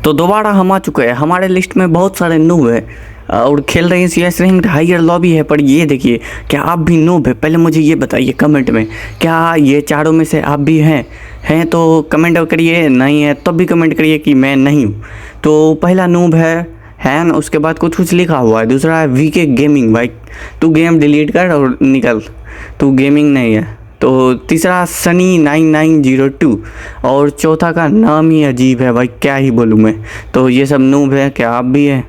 तो दोबारा हम आ चुके हैं। हमारे लिस्ट में बहुत सारे नूब है और खेल रहे हैं CS रैंक्ड हायर लॉबी है। पर ये देखिए, क्या आप भी नूब है? पहले मुझे ये बताइए कमेंट में, क्या ये चारों में से आप भी हैं तो कमेंट करिए, नहीं है तब भी कमेंट करिए कि मैं नहीं हूँ। तो पहला नूब है ना, उसके बाद कुछ लिखा हुआ है। दूसरा है VK गेमिंग। भाई तू गेम डिलीट कर और निकल, तू गेमिंग नहीं है। तो तीसरा सनी 9902 और चौथा का नाम ही अजीब है भाई, क्या ही बोलूँ मैं। तो ये सब नूब है, क्या आप भी हैं?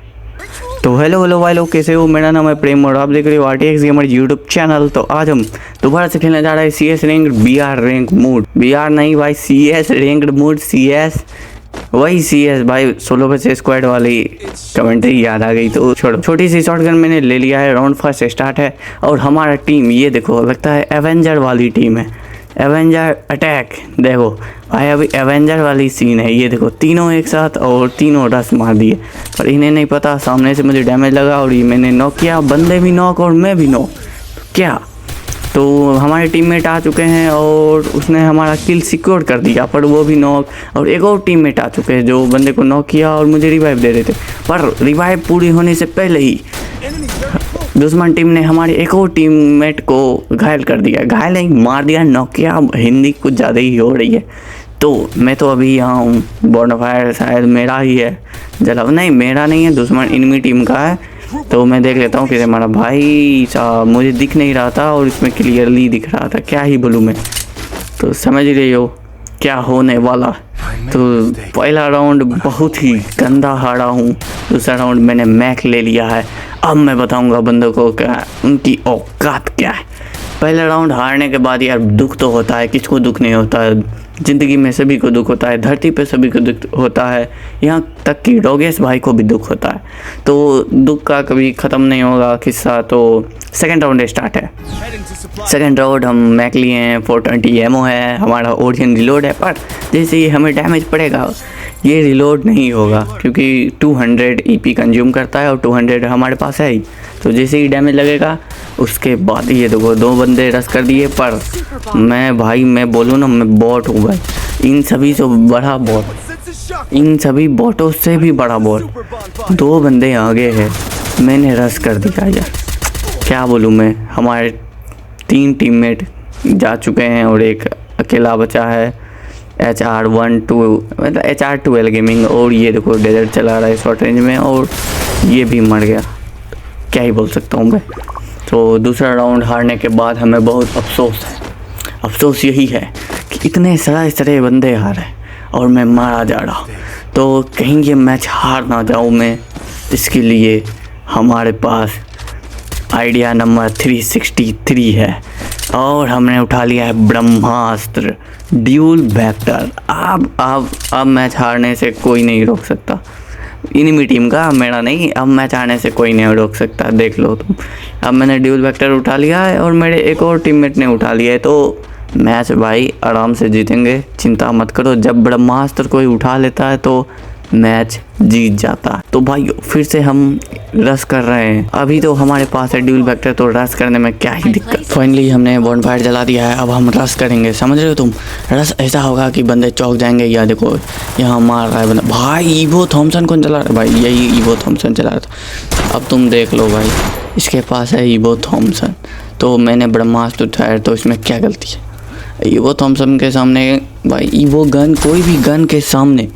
तो हेलो भाई लोग, कैसे हो? मेरा नाम है प्रेम और आप देख रहे हो RTX गेमर यूट्यूब चैनल। तो आज हम दोबारा से खेलने जा रहे हैं CS ranked BR rank mode. BR नहीं भाई, CS रैंक्ड मोड। CS वही CS भाई, 16 वर्सेस स्क्वाड वाली कमेंट्री याद आ गई। तो छोड़ो, छोटी सी शॉटगन मैंने ले लिया है। राउंड फर्स्ट स्टार्ट है और हमारा टीम ये देखो, लगता है एवेंजर वाली टीम है। एवेंजर अटैक देखो भाई, अभी एवेंजर वाली सीन है। ये देखो तीनों एक साथ और तीनों रस मार दिए, पर इन्हें नहीं पता सामने से मुझे डैमेज लगा और ये मैंने नॉक किया। बंदे भी नॉक और मैं भी नॉक, क्या? तो हमारे टीममेट आ चुके हैं और उसने हमारा किल सिक्योर कर दिया, पर वो भी नॉक। और एक और टीममेट आ चुके हैं जो बंदे को नॉक किया और मुझे रिवाइव दे रहे थे, पर रिवाइव पूरी होने से पहले ही दुश्मन टीम ने हमारे एक और टीममेट को घायल कर दिया। घायल नहीं, मार दिया, नॉक किया। हिंदी कुछ ज़्यादा ही हो रही है। तो मैं तो अभी यहाँ हूँ। बॉनफायर शायद मेरा ही है, जला नहीं मेरा नहीं है, दुश्मन इनमी टीम का है। तो मैं देख लेता हूँ कि हमारा भाई साहब मुझे दिख नहीं रहा था और इसमें क्लियरली दिख रहा था, क्या ही बोलूँ मैं। तो समझ रही हो क्या होने वाला। तो पहला राउंड बहुत ही गंदा हारा हूँ। दूसरा राउंड मैंने मैक ले लिया है। अब मैं बताऊंगा बंदों को क्या उनकी औकात क्या है। पहला राउंड हारने के बाद यार दुख तो होता है, किसको दुख नहीं होता है? ज़िंदगी में सभी को दुख होता है, धरती पे सभी को दुख होता है, यहाँ तक कि डोगेश भाई को भी दुख होता है। तो दुख का कभी ख़त्म नहीं होगा किस्सा। तो सेकंड राउंड स्टार्ट है। सेकंड राउंड हम मैक लिए हैं, 420 एमओ है, हमारा ओरिजिन रिलोड है। पर जैसे ही हमें डैमेज पड़ेगा ये रिलोड नहीं होगा, क्योंकि 200 EP कंज्यूम करता है और 200 हमारे पास है ही। तो जैसे ही डैमेज लगेगा उसके बाद ये देखो 2 बंदे रश कर दिए। पर मैं बोलूँ ना, मैं बॉट हूँ भाई, इन सभी से बड़ा बॉट, इन सभी बॉटों से भी बड़ा बॉट। 2 बंदे आगे हैं, मैंने रश कर दिया यार, क्या बोलूँ मैं। हमारे 3 टीममेट जा चुके हैं और एक अकेला बचा है, मतलब HR12 गेमिंग। और ये देखो डेजर्ट चला रहा है शॉर्ट रेंज में और ये भी मर गया, क्या ही बोल सकता हूँ मैं। तो दूसरा राउंड हारने के बाद हमें बहुत अफसोस है। अफसोस यही है कि इतने सड़े बंदे हारे और मैं मारा जा रहा। तो कहीं ये मैच हार ना जाऊँ मैं, इसके लिए हमारे पास आइडिया नंबर 363 है और हमने उठा लिया है ब्रह्मास्त्र ड्यूल वेक्टर। अब मैच हारने से कोई नहीं रोक सकता, इनमी टीम का, मेरा नहीं। अब मैच हारने से कोई नहीं रोक सकता, देख लो तुम। अब मैंने ड्यूल वेक्टर उठा लिया है और मेरे एक और टीममेट ने उठा लिया है। तो मैच भाई आराम से जीतेंगे, चिंता मत करो। जब ब्रह्मास्त्र कोई उठा लेता है तो मैच जीत जाता है। तो भाई फिर से हम रश कर रहे हैं। अभी तो हमारे पास है ड्यूल वेक्टर, तो रश करने में क्या ही दिक्कत। फाइनली हमने बॉनफायर जला दिया है, अब हम रश करेंगे। समझ रहे हो तुम? रश ऐसा होगा कि बंदे चौक जाएंगे। या देखो यहाँ मार रहा है बंदा, भाई ईवो थॉमसन कौन चला रहा है? भाई यही ईवो थॉमसन चला रहा था। अब तुम देख लो भाई, इसके पास है ईवो थॉमसन, तो मैंने ब्रह्मास्त्र उठाया, तो इसमें क्या गलती है? ईवो थॉमसन के सामने भाई, ईवो गन, कोई भी गन के सामने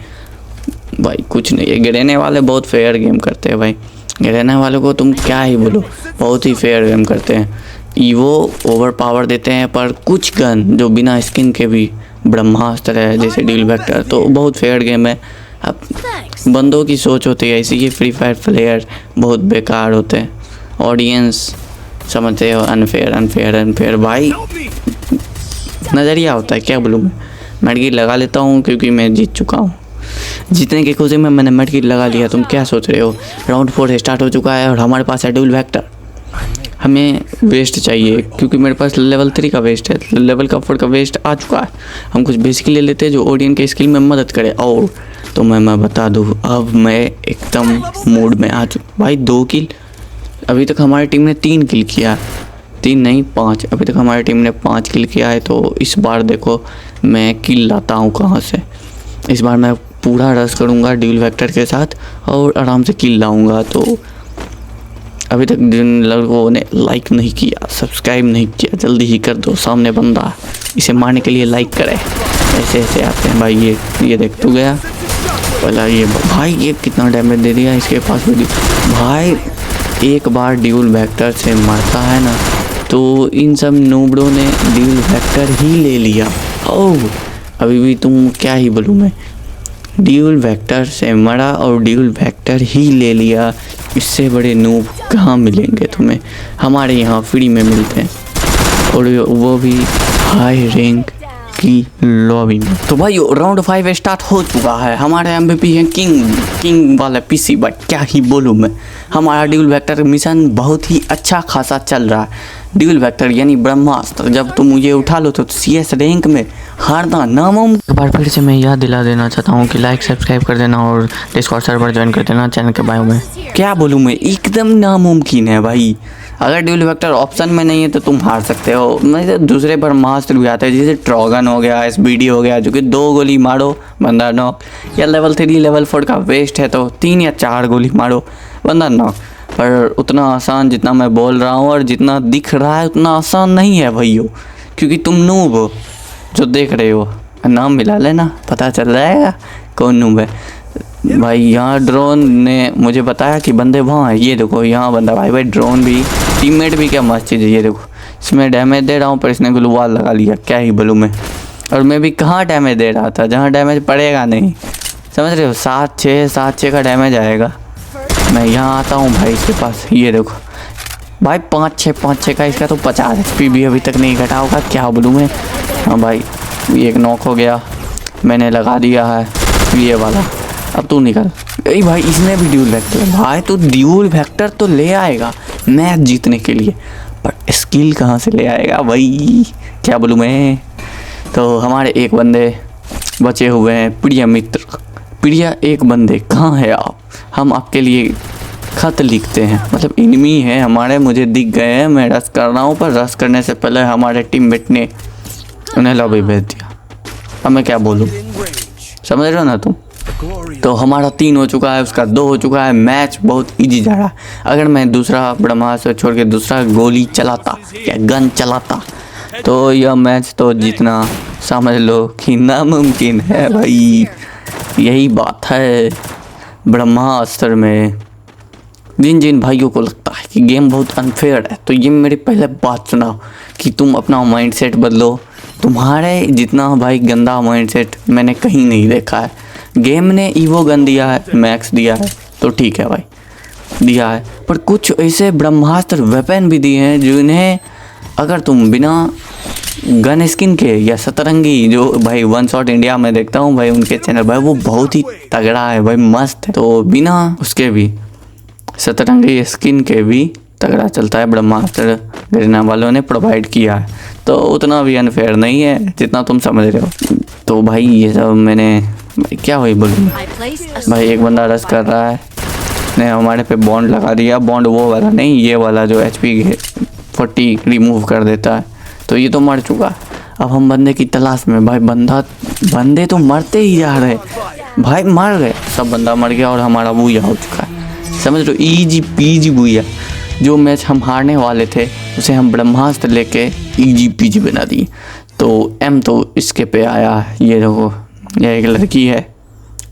भाई कुछ नहीं। ये गिराने वाले बहुत फेयर गेम करते हैं भाई, गिराने वालों को तुम क्या ही बोलो, बहुत ही फेयर गेम करते हैं। ईवो ओवर पावर देते हैं, पर कुछ गन जो बिना स्किन के भी ब्रह्मास्त्र है, जैसे ड्यूल वेक्टर, तो बहुत फेयर गेम है। अब बंदों की सोच होती है ऐसी, ये फ्री फायर प्लेयर बहुत बेकार होते हैं, ऑडियंस समझते हो, अनफेयर भाई नज़रिया होता है, क्या बोलूँ मैं। मेडकिट लगा लेता हूँ क्योंकि मैं जीत चुका हूँ। जीतने की खुशी में मैंने मेडकिट लगा लिया, तुम क्या सोच रहे हो? राउंड 4 स्टार्ट हो चुका है और हमारे पास है ड्यूल वेक्टर। हमें वेस्ट चाहिए क्योंकि मेरे पास लेवल 3 का वेस्ट है, लेवल 4 का वेस्ट आ चुका है। हम कुछ बेसिक ले लेते हैं जो ओडियन के स्किल में मदद करे। और तो मैं बता दूँ, अब मैं एकदम मूड में आ चुका भाई। 2 किल, अभी तक हमारी टीम ने 3 किल किया, 3 नहीं 5, अभी तक हमारी टीम ने 5 किल किया है। तो इस बार देखो मैं किल लाता हूँ कहाँ से। इस बार मैं पूरा रश करूँगा ड्यूल वेक्टर के साथ और आराम से किल लाऊंगा। तो अभी तक जिन लोगों ने लाइक नहीं किया, सब्सक्राइब नहीं किया, जल्दी ही कर दो। सामने बंदा, इसे मारने के लिए लाइक करे। ऐसे ऐसे आते हैं भाई। ये देख तू गया पहला। ये भाई ये कितना डैमेज दे दिया, इसके पास भी भाई। एक बार ड्यूल वेक्टर से मरता है ना तो इन सब नूबड़ों ने ड्यूल वेक्टर ही ले लिया। ओह अभी भी तुम क्या ही बोलूँ मैं, ड्यूल वेक्टर से मरा और ड्यूल वेक्टर ही ले लिया। इससे बड़े नूब कहाँ मिलेंगे तुम्हें, हमारे यहाँ फ्री में मिलते हैं और वो भी हाई रैंक की लॉबी में। तो भाई राउंड 5 स्टार्ट हो चुका है। हमारे एमवीपी है किंग वाला पीसी। बट क्या ही बोलूँ मैं, हमारा ड्यूल वेक्टर मिशन बहुत ही अच्छा खासा चल रहा है। ड्यूल वेक्टर यानी ब्रह्मास्त्र, जब तुम ये उठा लो तो CS रैंक में हारना नामुमकिन। एक बार फिर से मैं याद दिला देना चाहता हूँ कि लाइक सब्सक्राइब कर देना और डिस्कॉर्ड सर्वर ज्वाइन कर देना चैनल के बायो में। क्या बोलूँ मैं, एकदम नामुमकिन है भाई। अगर ड्यूल वेक्टर ऑप्शन में नहीं है तो तुम हार सकते हो। मैं दूसरे ब्रह्मास्त्र भी आते हैं जैसे ट्रॉगन हो गया, SBD हो गया, जो कि 2 गोली मारो बंदा नॉक, या लेवल 3 लेवल 4 का वेस्ट है तो 3 या 4 गोली मारो बंदा नॉक। पर उतना आसान जितना मैं बोल रहा हूँ और जितना दिख रहा है उतना आसान नहीं है भाइयों, क्योंकि तुम नूब हो जो देख रहे हो। नाम मिला लेना, पता चल जाएगा कौन नूब है भाई। यहाँ ड्रोन ने मुझे बताया कि बंदे वहाँ हैं। ये देखो यहाँ बंदा भाई ड्रोन भी टीममेट भी क्या मस्त चीज़ है। ये देखो इसमें डैमेज दे रहा हूँ पर इसने ग्लू वॉल लगा लिया, क्या ही बोलूँ मैं। और मैं भी कहाँ डैमेज दे रहा था जहाँ डैमेज पड़ेगा नहीं, समझ रहे हो। 7-6 का डैमेज आएगा। मैं यहाँ आता हूँ भाई इसके पास। ये देखो भाई 5-6 का इसका तो 50 HP भी अभी तक नहीं घटा होगा, क्या बोलूँ मैं। हाँ भाई ये एक नॉक हो गया, मैंने लगा दिया है ये वाला। अब तू निकल। अरे भाई इसने भी ड्यूल वेक्टर, भाई तो ड्यूल वेक्टर तो ले आएगा मैच जीतने के लिए, पर स्किल कहाँ से ले आएगा भाई, क्या बोलूँ मैं। तो हमारे एक बंदे बचे हुए हैं, प्रिय मित्र। प्रिय एक बंदे कहाँ है आप, हम आपके लिए खत लिखते हैं। मतलब इनमी है हमारे, मुझे दिख गए हैं, मैं रश कर रहा हूँ। पर रश करने से पहले हमारे टीममेट ने उन्हें लॉबी भेज दिया। अब मैं क्या बोलूँ, समझ रहे हो ना तुम। तो हमारा 3 हो चुका है, उसका 2 हो चुका है। मैच बहुत इजी जा रहा है। अगर मैं दूसरा ब्रह्मास्त्र छोड़ के दूसरा गोली चलाता या गन चलाता तो यह मैच तो जीतना समझ लो कि नामुमकिन है भाई। यही बात है ब्रह्मास्त्र में। जिन भाइयों को लगता है कि गेम बहुत अनफेयर है तो ये मेरी पहले बात सुनाओ कि तुम अपना माइंडसेट बदलो। तुम्हारे जितना भाई गंदा माइंडसेट मैंने कहीं नहीं देखा है। गेम ने ईवो गन दिया है, मैक्स दिया है तो ठीक है भाई दिया है, पर कुछ ऐसे ब्रह्मास्त्र वेपन भी दिए हैं जिन्हें अगर तुम बिना गन स्किन के या सतरंगी, जो भाई वन शॉट इंडिया में देखता हूँ भाई उनके चैनल भाई वो बहुत ही तगड़ा है भाई, मस्त है। तो बिना उसके भी सतरंगी स्किन के भी तगड़ा चलता है। ब्रह्मास्त्र गरीना वालों ने प्रोवाइड किया है तो उतना भी अनफेयर नहीं है जितना तुम समझ रहे हो। तो भाई ये सब मैंने भाई क्या हुई बोलूँ भाई। एक बंदा रश कर रहा है, ने हमारे पे बॉन्ड लगा दिया। बॉन्ड वो वाला नहीं, ये वाला जो HP 40 रिमूव कर देता है। तो ये तो मर चुका। अब हम बंदे की तलाश में भाई। बंदे तो मरते ही जा रहे भाई, मर गए सब, बंदा मर गया और हमारा बूया हो चुका है। समझ लो इजी पीजी बूया। जो मैच हम हारने वाले थे उसे हम ब्रह्मास्त्र लेके इजी पीजी बना दिए। तो M तो इसके पे आया। ये देखो यह एक लड़की है,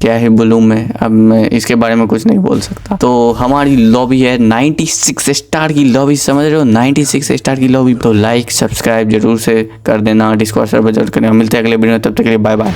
क्या है बोलूँ मैं, अब मैं इसके बारे में कुछ नहीं बोल सकता। तो हमारी लॉबी है 96 स्टार की लॉबी, समझ रहे हो 96 स्टार की लॉबी। तो लाइक सब्सक्राइब जरूर से कर देना, डिस्कॉर्ड सर्वर जरूर करना। मिलते हैं अगले वीडियो में, तब तक के लिए बाय बाय।